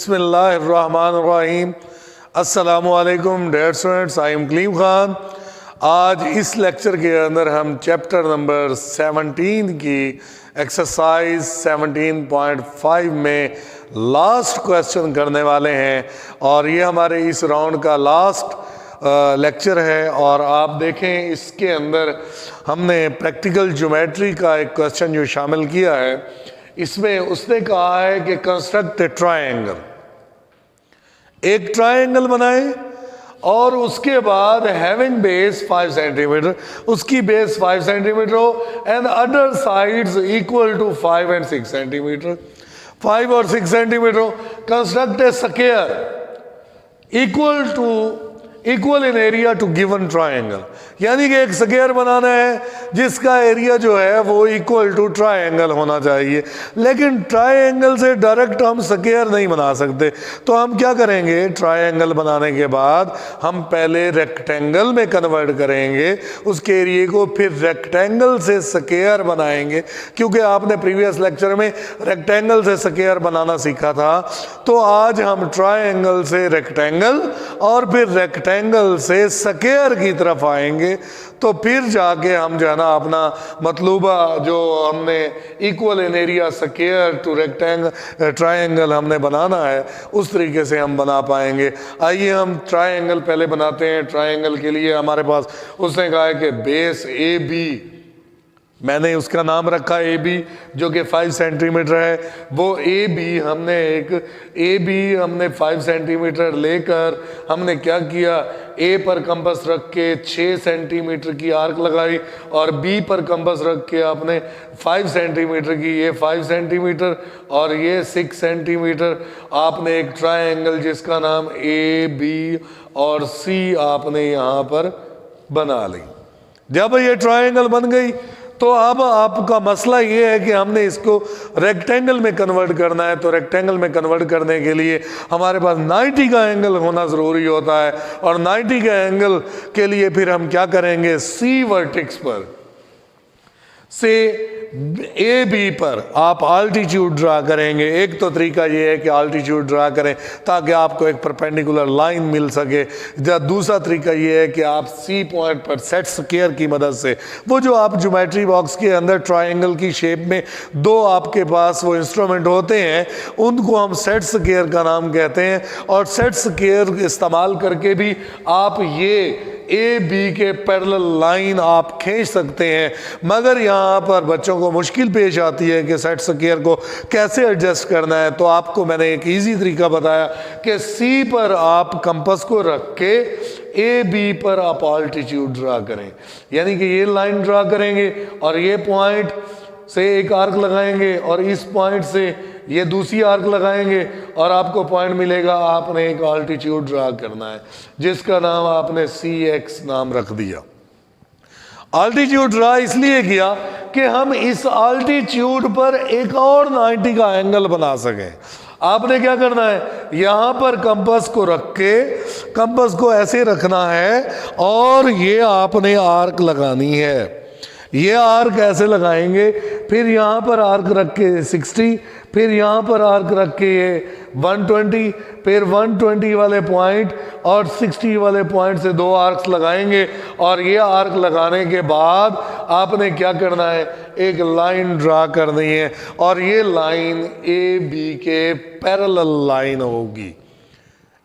बिस्मिल्लाहिर्रहमानिर्रहीम। अस्सलामुअलैकुम dear students, I am Kaleem Khan. आज इस लेक्चर के अंदर हम चैप्टर नंबर 17 की एक्सरसाइज 17.5 में लास्ट क्वेश्चन करने वाले हैं और ये हमारे इस राउंड का लास्ट लेक्चर है। और आप देखें इसके अंदर हमने प्रैक्टिकल ज्योमेट्री का एक क्वेश्चन जो शामिल किया है, इसमें उसने कहा है कि कंस्ट्रक्ट ए ट्रायंगल, एक ट्रायंगल बनाएं और उसके बाद हैविंग बेस 5 सेंटीमीटर, उसकी बेस 5 सेंटीमीटर हो and other sides equal to 5 and 6 centimetre, 5 और 6 सेंटीमीटर हो। Construct a square equal in area to given triangle, यानी कि एक स्क्वायर बनाना है जिसका एरिया जो है वो इक्वल टू ट्रायंगल होना चाहिए। लेकिन ट्रायंगल से डायरेक्ट हम स्क्वायर नहीं बना सकते, तो हम क्या करेंगे, ट्रायंगल बनाने के बाद हम पहले रेक्टेंगल में कन्वर्ट करेंगे उसके एरिया को, फिर रेक्टेंगल से स्क्वायर बनाएंगे। क्योंकि आपने प्रीवियस लेक्चर में रेक्टेंगल से स्क्वायर बनाना सीखा था, तो आज हम ट्रायंगल से रेक्टेंगल और फिर रेक्टेंगल से स्क्वायर की तरफ आएंगे। तो फिर जाके हम जो है ना अपना मतलूबा जो हमने equal in area square to rectangle triangle हमने बनाना है, उस तरीके से हम बना पाएंगे। आइए हम ट्रायंगल पहले बनाते हैं। ट्रायंगल के लिए हमारे पास उसने कहा है कि बेस ए बी, मैंने उसका नाम रखा ए बी जो कि 5 सेंटीमीटर है। वो ए बी हमने 5 सेंटीमीटर लेकर हमने क्या किया, ए पर कंपास रख के 6 सेंटीमीटर की आर्क लगाई और बी पर कंपास रख के आपने 5 सेंटीमीटर की, ये 5 सेंटीमीटर और ये 6 सेंटीमीटर, आपने एक ट्रायंगल जिसका नाम ए बी और सी आपने यहाँ पर बना ली। जब ये ट्रायंगल बन गई तो अब आपका मसला ये है कि हमने इसको रेक्टेंगल में कन्वर्ट करना है। तो रेक्टेंगल में कन्वर्ट करने के लिए हमारे पास 90 का एंगल होना ज़रूरी होता है और 90 का एंगल के लिए फिर हम क्या करेंगे, सी वर्टेक्स पर से ए बी पर आप आल्टीट्यूड ड्रा करेंगे। एक तो तरीका ये है कि आल्टीट्यूड ड्रा करें ताकि आपको एक परपेंडिकुलर लाइन मिल सके। दूसरा तरीका ये है कि आप सी पॉइंट पर सेट स्क्वायर की मदद से, वो जो आप ज्योमेट्री बॉक्स के अंदर ट्रायंगल की शेप में दो आपके पास वो इंस्ट्रूमेंट होते हैं, उनको हम सेट स्क्वायर का नाम कहते हैं। और सेट स्क्वायर इस्तेमाल करके भी आप ये ए बी के पैरेलल लाइन आप खींच सकते हैं। मगर यहाँ पर बच्चों को मुश्किल पेश आती है कि सेट स्क्वायर को कैसे एडजस्ट करना है। तो आपको मैंने एक इजी तरीका बताया कि सी पर आप कंपास को रख के ए बी पर आप आल्टीट्यूड ड्रा करें, यानी कि ये लाइन ड्रा करेंगे और ये पॉइंट से एक आर्क लगाएंगे और इस पॉइंट से ये दूसरी आर्क लगाएंगे और आपको पॉइंट मिलेगा। आपने एक आल्टीट्यूड ड्रा करना है जिसका नाम आपने सी एक्स नाम रख दिया। आल्टीट्यूड ड्रा इसलिए किया कि हम इस आल्टीट्यूड पर एक और 90 का एंगल बना सकें। आपने क्या करना है, यहाँ पर कंपास को रख के, कंपास को ऐसे रखना है और ये आपने आर्क लगानी है। ये आर्क ऐसे लगाएंगे, फिर यहाँ पर आर्क रख के 60, फिर यहाँ पर आर्क रख के ये 120, फिर 120 वाले पॉइंट और 60 वाले पॉइंट से दो आर्क्स लगाएंगे। और ये आर्क लगाने के बाद आपने क्या करना है, एक लाइन ड्रा करनी है और ये लाइन ए बी के पैरेलल लाइन होगी।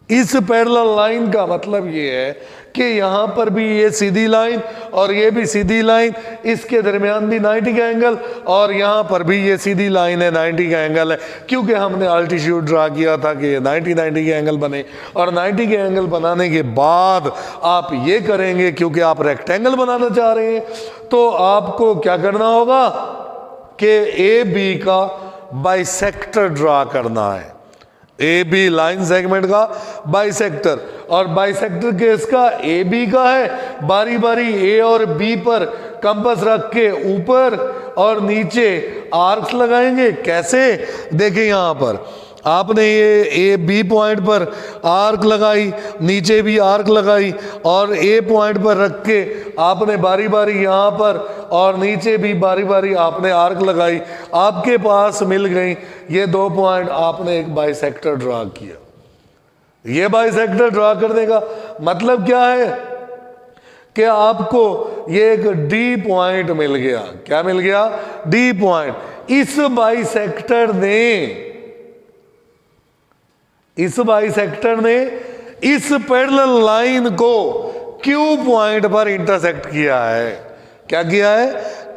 इस पैरेलल लाइन का मतलब ये है कि यहाँ पर भी ये सीधी लाइन और ये भी सीधी लाइन, इसके दरमियान भी 90 का एंगल और यहाँ पर भी ये सीधी लाइन है, 90 का एंगल है। क्योंकि हमने आल्टीट्यूड ड्रा किया था कि ये 90 के एंगल बने। और 90 के एंगल बनाने के बाद आप ये करेंगे, क्योंकि आप रेक्टेंगल बनाना चाह रहे हैं, तो आपको क्या करना होगा कि ए बी का बाइसेक्टर ड्रा करना है, ए बी लाइन सेगमेंट का बाइसेक्टर। और बाइसेक्टर केस ए बी का है, बारी बारी ए और बी पर कंपास रख के ऊपर और नीचे आर्क्स लगाएंगे। कैसे, देखिए यहाँ पर आपने ये ए बी पॉइंट पर आर्क लगाई, नीचे भी आर्क लगाई और ए पॉइंट पर रख के आपने बारी बारी यहाँ पर और नीचे भी बारी बारी आपने आर्क लगाई, आपके पास मिल गई ये 2 पॉइंट, आपने एक बाइसेक्टर ड्रा किया। ये बाइसेक्टर ड्रा करने का मतलब क्या है कि आपको ये एक डी पॉइंट मिल गया। क्या मिल गया? D point. इस बाइसेक्टर ने इस पैरेलल लाइन को क्यू पॉइंट पर इंटरसेक्ट किया है। क्या किया है?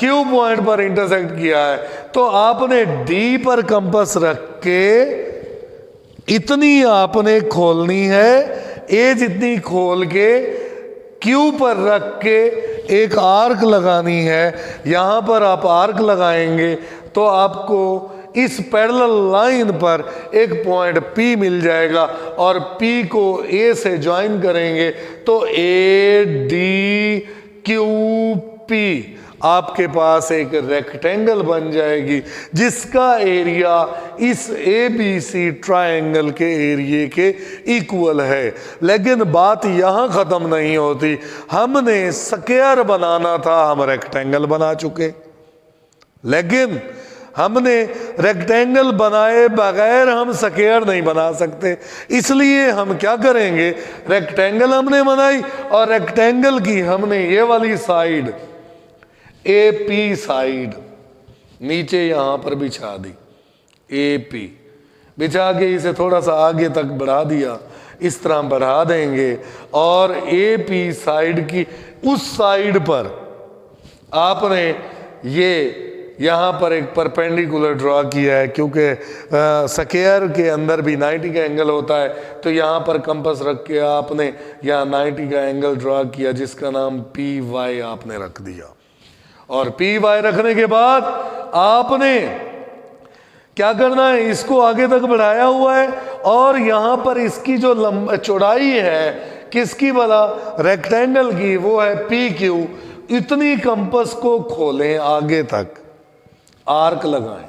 क्यू पॉइंट पर इंटरसेक्ट किया है। तो आपने डी पर कंपास रख के इतनी आपने खोलनी है, ए जितनी खोल के क्यू पर रख के एक आर्क लगानी है। यहां पर आप आर्क लगाएंगे तो आपको इस पैरेलल लाइन पर एक पॉइंट P मिल जाएगा और P को A से ज्वाइन करेंगे तो ADQP आपके पास एक रेक्टेंगल बन जाएगी, जिसका एरिया इस ABC ट्रायंगल के एरिया के इक्वल है। लेकिन बात यहाँ ख़त्म नहीं होती, हमने स्क्वायर बनाना था, हम रेक्टेंगल बना चुके। लेकिन हमने रेक्टेंगल बनाए बगैर हम स्क्वायर नहीं बना सकते, इसलिए हम क्या करेंगे, रेक्टेंगल हमने बनाई और रेक्टेंगल की हमने ये वाली साइड AP साइड नीचे यहाँ पर बिछा दी। AP बिछा के इसे थोड़ा सा आगे तक बढ़ा दिया, इस तरह बढ़ा देंगे और AP साइड की उस साइड पर आपने ये यहाँ पर एक परपेंडिकुलर ड्रॉ किया है, क्योंकि स्क्वायर के अंदर भी 90 का एंगल होता है। तो यहाँ पर कंपास रख के आपने यहाँ 90 का एंगल ड्रॉ किया, जिसका नाम PY आपने रख दिया। और PY रखने के बाद आपने क्या करना है, इसको आगे तक बढ़ाया हुआ है और यहाँ पर इसकी जो चौड़ाई है किसकी भला, रेक्टेंगल की, वो है PQ। इतनी कंपास को खोलें आगे तक, आर्क लगाएं।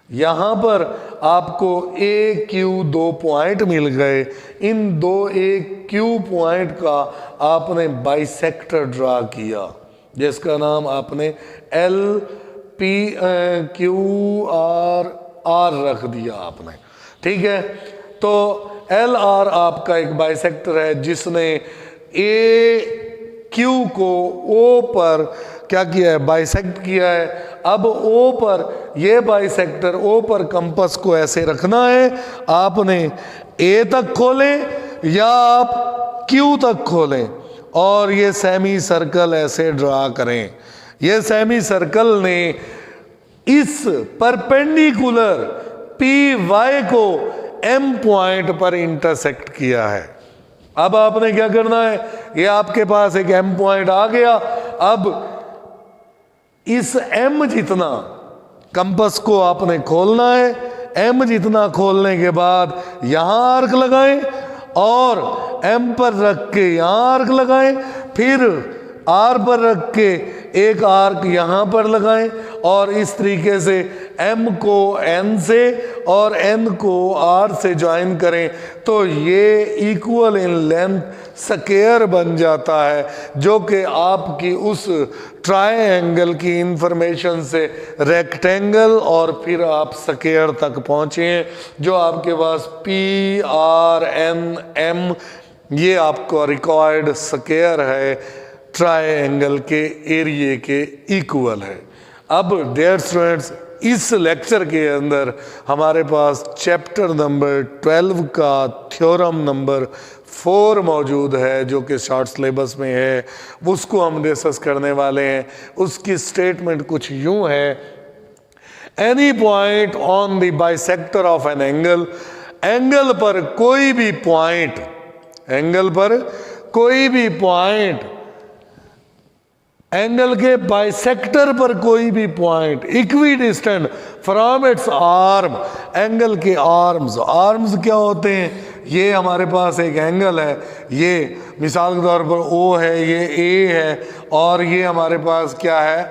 यहां पर आपको AQ 2 पॉइंट मिल गए। इन 2 AQ पॉइंट का आपने बाइसेक्टर ड्रा किया, जिसका नाम आपने LPQR रख दिया आपने। ठीक है, तो LR आपका एक बाइसेक्टर है जिसने AQ को O पर क्या किया है, बाइसेक्ट किया है। अब O पर ये बाइसेक्टर O पर कंपास को ऐसे रखना है, आपने A तक खोलें या आप Q तक खोलें और ये सेमी सर्कल ऐसे ड्रा करें। ये सेमी सर्कल ने इस परपेंडिकुलर PY को M पॉइंट पर इंटरसेक्ट किया है। अब आपने क्या करना है, ये आपके पास एक M पॉइंट आ गया। अब इस M जितना कंपास को आपने खोलना है, M जितना खोलने के बाद यहां आर्क लगाएं और M पर रख के यहां आर्क लगाएं, फिर R पर रख के एक आर्क यहां पर लगाएं और इस तरीके से M को N से और N को R से ज्वाइन करें तो ये इक्वल इन लेंथ स्क्वायर बन जाता है, जो कि आपकी उस ट्रायंगल की इंफॉर्मेशन से रेक्टेंगल और फिर आप स्क्वायर तक पहुँचे हैं, जो आपके पास PRNM ये आपको रिक्वायर्ड स्क्वायर है, ट्रायंगल के एरिया के इक्वल है। अब डियर स्टूडेंट्स, इस लेक्चर के अंदर हमारे पास चैप्टर नंबर 12 का थ्योरम नंबर 4 मौजूद है, जो कि शॉर्ट सिलेबस में है, उसको हम डिस्कस करने वाले हैं। उसकी स्टेटमेंट कुछ यूं है, any point on the bisector of an angle, angle पर कोई भी पॉइंट, एंगल पर कोई भी पॉइंट, एंगल के बाइसेक्टर पर कोई भी point equi distant from it's arm, angle के आर्म्स, आर्म्स क्या होते हैं, ये हमारे पास एक एंगल है, ये मिसाल के तौर पर O है, ये A है और ये हमारे पास क्या है,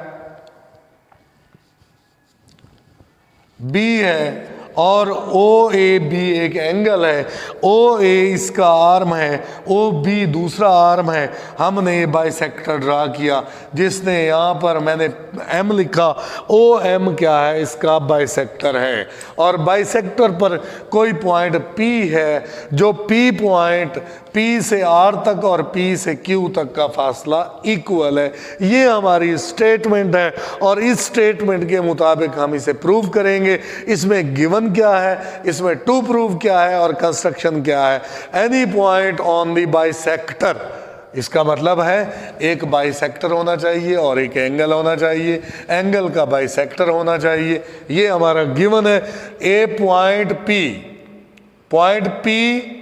B है और ओ ए बी एक एंगल है, ओ ए इसका आर्म है, ओ बी दूसरा आर्म है, हमने ये बाइसेक्टर ड्रा किया जिसने यहाँ पर मैंने एम लिखा, ओ एम क्या है, इसका बाइसेक्टर है। और बाइसेक्टर पर कोई पॉइंट पी है जो पी पॉइंट पी से आर तक और पी से क्यू तक का फासला इक्वल है। ये हमारी स्टेटमेंट है और इस स्टेटमेंट के मुताबिक हम इसे प्रूव करेंगे। इसमें गिवन क्या है, इसमें टू प्रूव क्या है और कंस्ट्रक्शन क्या है। Any point on the bisector, इसका मतलब है एक बाइसेक्टर होना चाहिए और एक एंगल होना चाहिए, एंगल का बाइसेक्टर होना चाहिए। ये हमारा गिवन है। A point P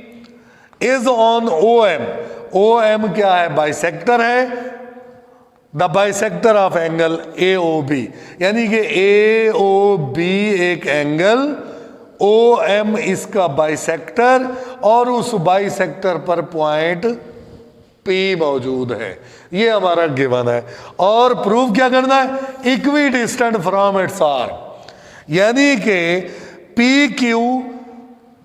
is on O M, O M क्या है, बाइसेक्टर है, the bisector of angle A O B, यानी कि ए ओ बी एक एंगल, ओ एम इसका बाइसेक्टर और उस बाइसेक्टर पर पॉइंट पी मौजूद है। ये हमारा गिवन है। और प्रूव क्या करना है, equidistant from its R, यानी कि पी क्यू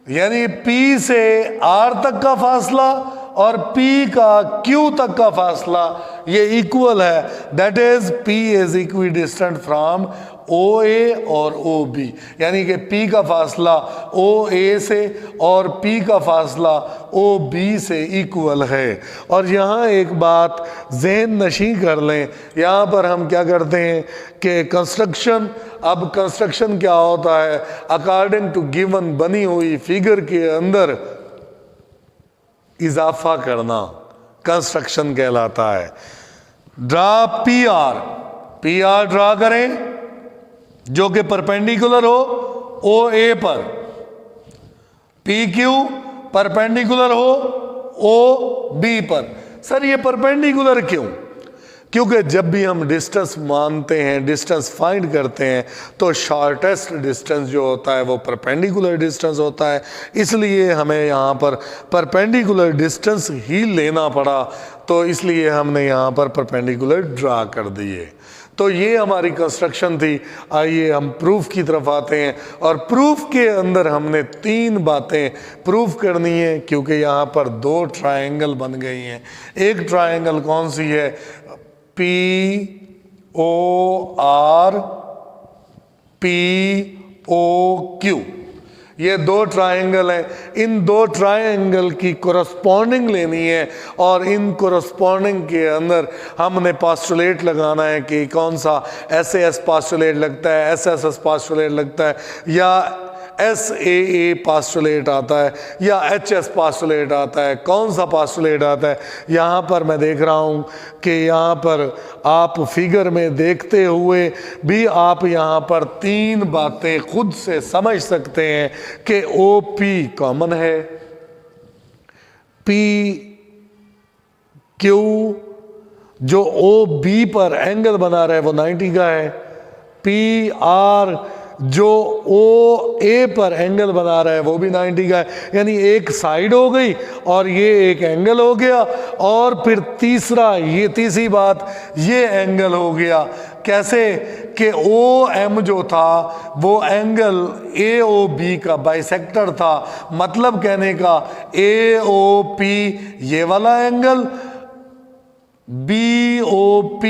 यानी P से R तक का फासला और P का Q तक का फासला ये इक्वल है। That is P is equi distant from OA और OB, यानी कि P का फासला OA से और P का फासला OB से इक्वल है। और यहाँ एक बात जहन नशी कर लें, यहाँ पर हम क्या करते हैं कि कंस्ट्रक्शन, अब कंस्ट्रक्शन क्या होता है, अकॉर्डिंग टू गिवन बनी हुई फिगर के अंदर इजाफा करना कंस्ट्रक्शन कहलाता है। ड्रा पी आर ड्रा करें जो कि परपेंडिकुलर हो ओ ए पर, पी क्यू परपेंडिकुलर हो ओ बी पर। सर ये परपेंडिकुलर क्यों? क्योंकि जब भी हम डिस्टेंस मानते हैं, डिस्टेंस फाइंड करते हैं, तो शॉर्टेस्ट डिस्टेंस जो होता है वो परपेंडिकुलर डिस्टेंस होता है। इसलिए हमें यहाँ पर परपेंडिकुलर डिस्टेंस ही लेना पड़ा, तो इसलिए हमने यहाँ पर परपेंडिकुलर ड्रा कर दिए। तो ये हमारी कंस्ट्रक्शन थी। आइए हम प्रूफ की तरफ आते हैं। और प्रूफ के अंदर हमने 3 बातें प्रूफ करनी है, क्योंकि यहाँ पर 2 ट्रायंगल बन गई हैं। एक ट्रायंगल कौन सी है, POR POQ, ये 2 ट्रायंगल हैं। इन 2 ट्रायंगल की कोरस्पॉन्डिंग लेनी है और इन कोरस्पॉन्डिंग के अंदर हमने पास्टुलेट लगाना है कि कौन सा SAS पास्टुलेट लगता है, SSS पास्टुलेट लगता है, या SAA पास्टुलेट आता है, या HS पास्टुलेट आता है, कौन सा पास्टुलेट आता है। यहाँ पर मैं देख रहा हूँ कि यहाँ पर आप फिगर में देखते हुए भी आप यहाँ पर 3 बातें खुद से समझ सकते हैं कि OP कॉमन है, PQ जो OB पर एंगल बना रहा है वो 90 का है, PR जो OA पर एंगल बना रहा है वो भी 90 का है। यानी एक साइड हो गई और ये एक एंगल हो गया, और फिर तीसरी बात ये एंगल हो गया। कैसे कि OM जो था वो एंगल AOB का बाइसेक्टर था। मतलब कहने का AOP ये वाला एंगल, BOP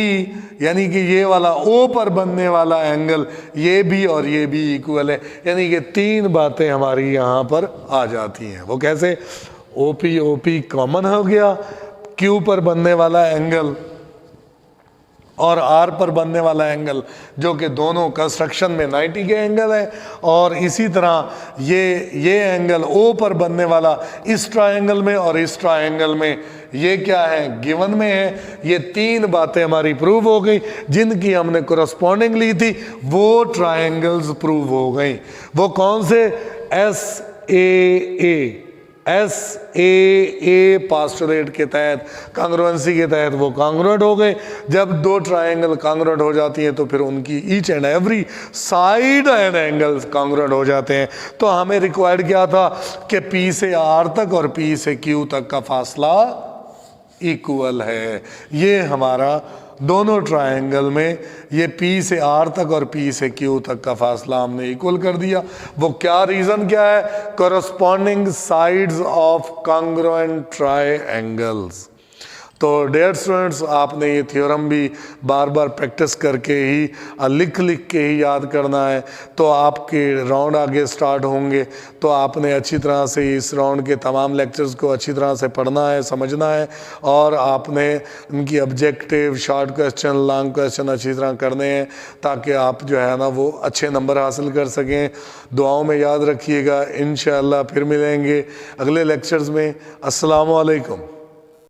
यानी कि ये वाला O पर बनने वाला एंगल, ये भी और ये भी इक्वल है। यानी कि 3 बातें हमारी यहाँ पर आ जाती हैं। वो कैसे, OP कॉमन हो गया, Q पर बनने वाला एंगल और R पर बनने वाला एंगल, जो कि दोनों कंस्ट्रक्शन में 90 के एंगल है। और इसी तरह ये एंगल O पर बनने वाला इस ट्रायंगल में और इस ट्रायंगल में, ये क्या है, गिवन में है। ये 3 बातें हमारी प्रूव हो गई, जिनकी हमने कोरस्पॉन्डिंग ली थी, वो ट्रायंगल्स प्रूव हो गई। वो कौन से, SAA पास्टुलेट के तहत, कांग्रुएंसी के तहत वो कांग्रुएंट हो गए। जब 2 ट्रायंगल कांग्रुएंट हो जाती हैं तो फिर उनकी each and every side and angles congruent हो जाते हैं। तो हमें रिक्वायर्ड क्या था कि P से R तक और P से Q तक का फासला इक्वल है। ये हमारा दोनों ट्रायंगल में ये P से R तक और P से Q तक का फासला हमने इक्वल कर दिया। वो क्या रीज़न क्या है? Corresponding sides of congruent triangles. तो डियर स्टूडेंट्स, आपने ये थ्योरम भी बार बार प्रैक्टिस करके ही लिख के ही याद करना है। तो आपके राउंड आगे स्टार्ट होंगे तो आपने अच्छी तरह से इस राउंड के तमाम लेक्चर्स को अच्छी तरह से पढ़ना है, समझना है, और आपने इनकी objective, short question, long question अच्छी तरह करने हैं ताकि आप जो है ना वो अच्छे नंबर हासिल कर सकें। दुआओं में याद रखिएगा। इंशाअल्लाह फिर मिलेंगे अगले लेक्चर्स में। अस्सलाम वालेकुम।